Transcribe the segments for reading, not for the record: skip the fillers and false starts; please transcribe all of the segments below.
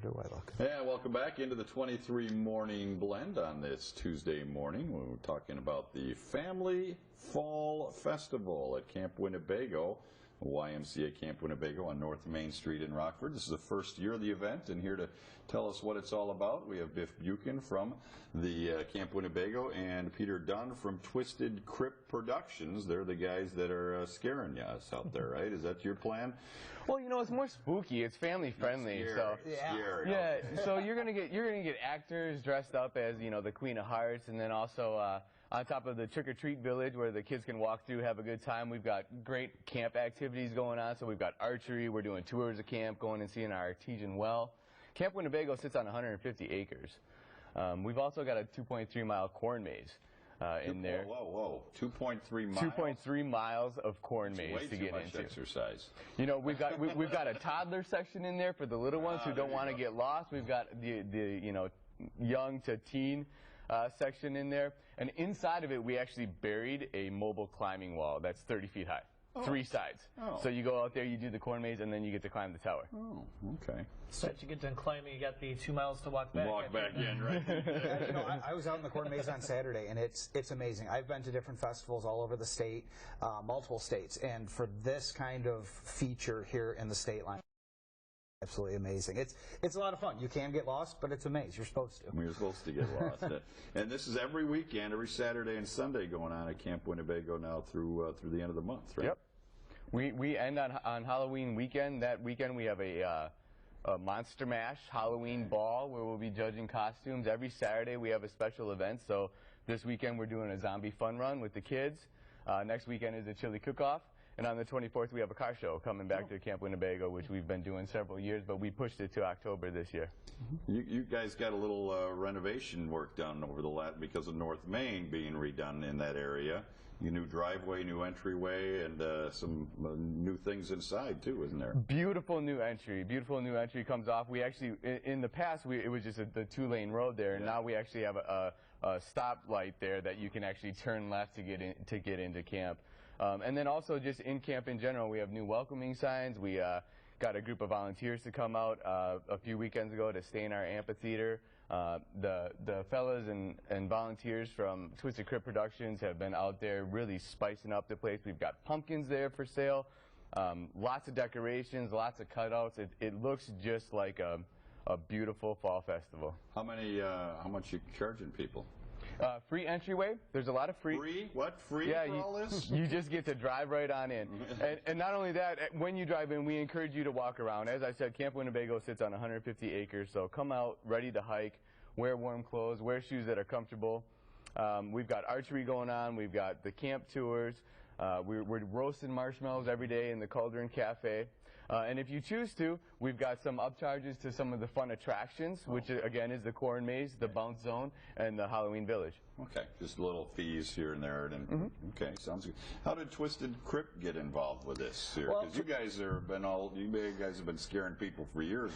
Do I look? Yeah, welcome back into the 23 Morning Blend on this Tuesday morning. We're talking about the Family Fall Festival at Camp Winnebago, YMCA Camp Winnebago on North Main Street in Rockford. This is the first year of the event, and here to tell us what it's all about, we have Biff Buchan from the Camp Winnebago and Peter Dunn from Twisted Crypt Productions. They're the guys that are scaring us out there, right? Is that your plan? Well, you know, it's more spooky. It's family friendly, Scary, so scary. yeah. So you're gonna get actors dressed up as, you know, the Queen of Hearts, and then also on top of the trick or treat village where the kids can walk through, have a good time. We've got great camp activities going on. So we've got archery. We're doing tours of camp, going and seeing our artesian well. Camp Winnebago sits on 150 acres. We've also got a 2.3-mile corn maze. In there. Whoa. 2.3 miles? 2.3 miles of corn maze to get into. Exercise. You know, we've got a toddler section in there for the little ones who don't want to get lost. We've got the you know, young to teen section in there. And inside of it, we actually buried a mobile climbing wall that's 30 feet high. 3 sides. So you go out there, you do the corn maze, and then you get to climb the tower. Oh, okay. So you get done climbing, you got the 2 miles to walk back. Walk back in, right? You know, I was out in the corn maze on Saturday, and it's amazing. I've been to different festivals all over the state, multiple states, and for this kind of feature here in the state line, absolutely amazing. It's a lot of fun. You can get lost, but it's a maze. You're supposed to. You're supposed to get lost. And this is every weekend, every Saturday and Sunday going on at Camp Winnebago now through the end of the month, right? Yep. We end on Halloween weekend. That weekend we have a Monster Mash Halloween ball where we'll be judging costumes. Every Saturday we have a special event. So this weekend we're doing a zombie fun run with the kids. Next weekend is a chili cook-off. And on the 24th, we have a car show coming back to Camp Winnebago, which we've been doing several years, but we pushed it to October this year. You guys got a little renovation work done over the because of North Main being redone in that area. Your new driveway, new entryway, and some new things inside too, isn't there? Beautiful new entry. Beautiful new entry comes off. We actually, in the past, it was just the 2-lane road there, and now we actually have a stoplight there that you can actually turn left to get into camp. And then also just in camp in general, we have new welcoming signs. We got a group of volunteers to come out a few weekends ago to stay in our amphitheater. The fellas and volunteers from Twisted Crypt Productions have been out there really spicing up the place. We've got pumpkins there for sale, lots of decorations, lots of cutouts. It looks just like a beautiful fall festival. How much you charging people? Free entryway. There's a lot of free. Free? What? Free yeah, for all this? You just get to drive right on in. And not only that, when you drive in, we encourage you to walk around. As I said, Camp Winnebago sits on 150 acres, so come out ready to hike, wear warm clothes, wear shoes that are comfortable. We've got archery going on. We've got the camp tours. We're roasting marshmallows every day in the Cauldron Cafe. And if you choose to, we've got some upcharges to some of the fun attractions, which again is the corn maze, the bounce zone, and the Halloween village. Okay, just little fees here and there. And okay, sounds good. How did Twisted Crypt get involved with this here? Because you guys have been scaring people for years.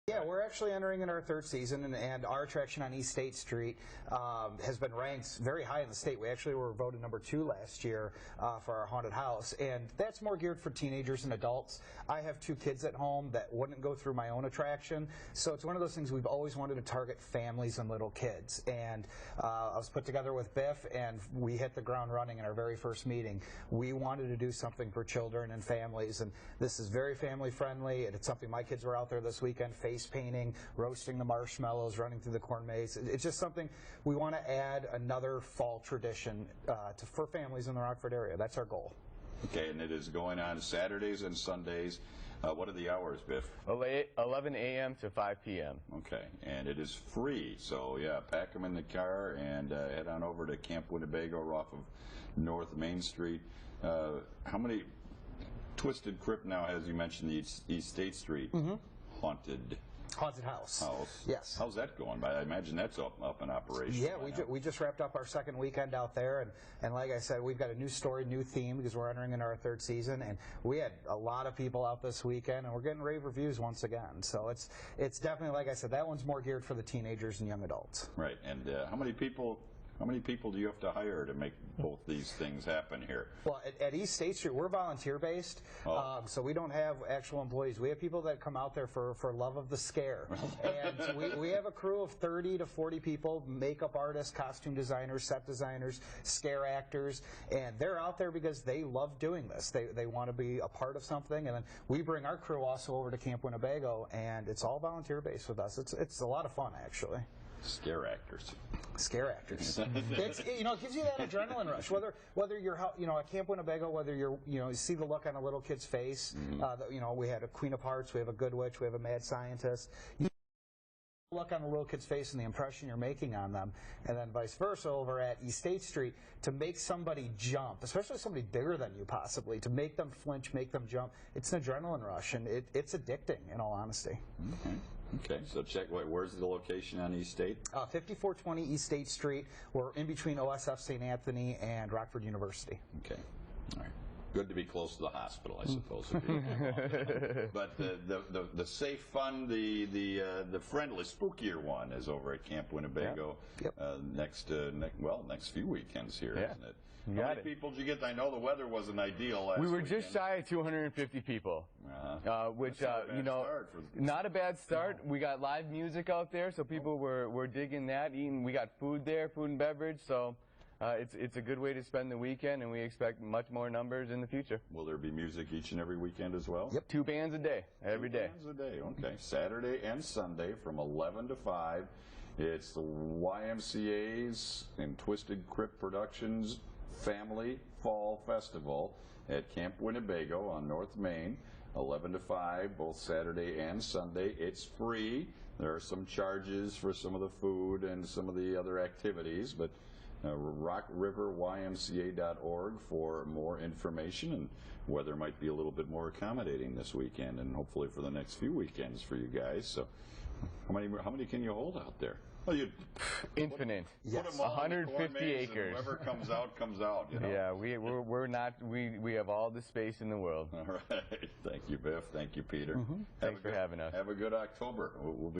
Yeah, we're actually entering in our 3rd season, and our attraction on East State Street has been ranked very high in the state. We actually were voted number 2 last year for our haunted house, and that's more geared for teenagers and adults. I have 2 kids at home that wouldn't go through my own attraction, so it's one of those things we've always wanted to target families and little kids. And I was put together with Biff, and we hit the ground running in our very first meeting. We wanted to do something for children and families, and this is very family friendly, and it's something my kids were out there this weekend face painting, roasting the marshmallows, running through the corn maze. It's just something we want to add another fall tradition for families in the Rockford area. That's our goal. Okay, and it is going on Saturdays and Sundays. What are the hours, Biff? 11 a.m. to 5 p.m. Okay, and it is free. So, yeah, pack them in the car and head on over to Camp Winnebago off of North Main Street. How many Twisted Crypt now, as you mentioned, the East State Street haunted house. Yes. How's that going? I imagine that's up in operation. Yeah, we just wrapped up our 2nd weekend out there, and like I said, we've got a new story, new theme, because we're entering in our 3rd season, and we had a lot of people out this weekend, and we're getting rave reviews once again. So it's definitely, like I said, that one's more geared for the teenagers and young adults. Right. And how many people How many people do you have to hire to make both these things happen here? Well, at East State Street, we're volunteer-based, so we don't have actual employees. We have people that come out there for love of the scare. And we have a crew of 30 to 40 people, makeup artists, costume designers, set designers, scare actors, and they're out there because they love doing this. They want to be a part of something, and then we bring our crew also over to Camp Winnebago, and it's all volunteer-based with us. It's a lot of fun, actually. Scare actors. Scare actors. It's, you know, it gives you that adrenaline rush. Whether you're, you know, at Camp Winnebago, whether you're, you know, you see the look on a little kid's face. You know, we had a Queen of Hearts, we have a Good Witch, we have a Mad Scientist. You look on a little kid's face and the impression you're making on them, and then vice versa over at East State Street, to make somebody jump, especially somebody bigger than you possibly, to make them flinch, make them jump. It's an adrenaline rush, and it's addicting, in all honesty. Okay, so check, where's the location on East State? 5420 East State Street. We're in between OSF St. Anthony and Rockford University. Okay, all right. Good to be close to the hospital, I suppose. But the safe, fun, the friendly, spookier one is over at Camp Winnebago. Next few weekends here, isn't it? How many people did you get? I know the weather wasn't ideal last We were weekend. Just shy of 250 people, which, you know, not a bad start. We got live music out there, so people were digging that, eating. We got food there, food and beverage, so it's a good way to spend the weekend, and we expect much more numbers in the future. Will there be music each and every weekend as well? Yep, 2 bands a day, every day. 2 bands a day, okay. Saturday and Sunday from 11 to 5. It's the YMCA's and Twisted Crypt Productions Family Fall Festival at Camp Winnebago on North Main, 11 to 5, both Saturday and Sunday. It's free. There are some charges for some of the food and some of the other activities, but rockriverymca.org for more information, and weather might be a little bit more accommodating this weekend, and hopefully for the next few weekends for you guys. So, how many can you hold out there? Well, infinite. Put them all 150 acres. Whoever comes out, comes out. You know? Yeah, we have all the space in the world. All right. Thank you, Biff. Thank you, Peter. Thanks for having us. Have a good October. We'll be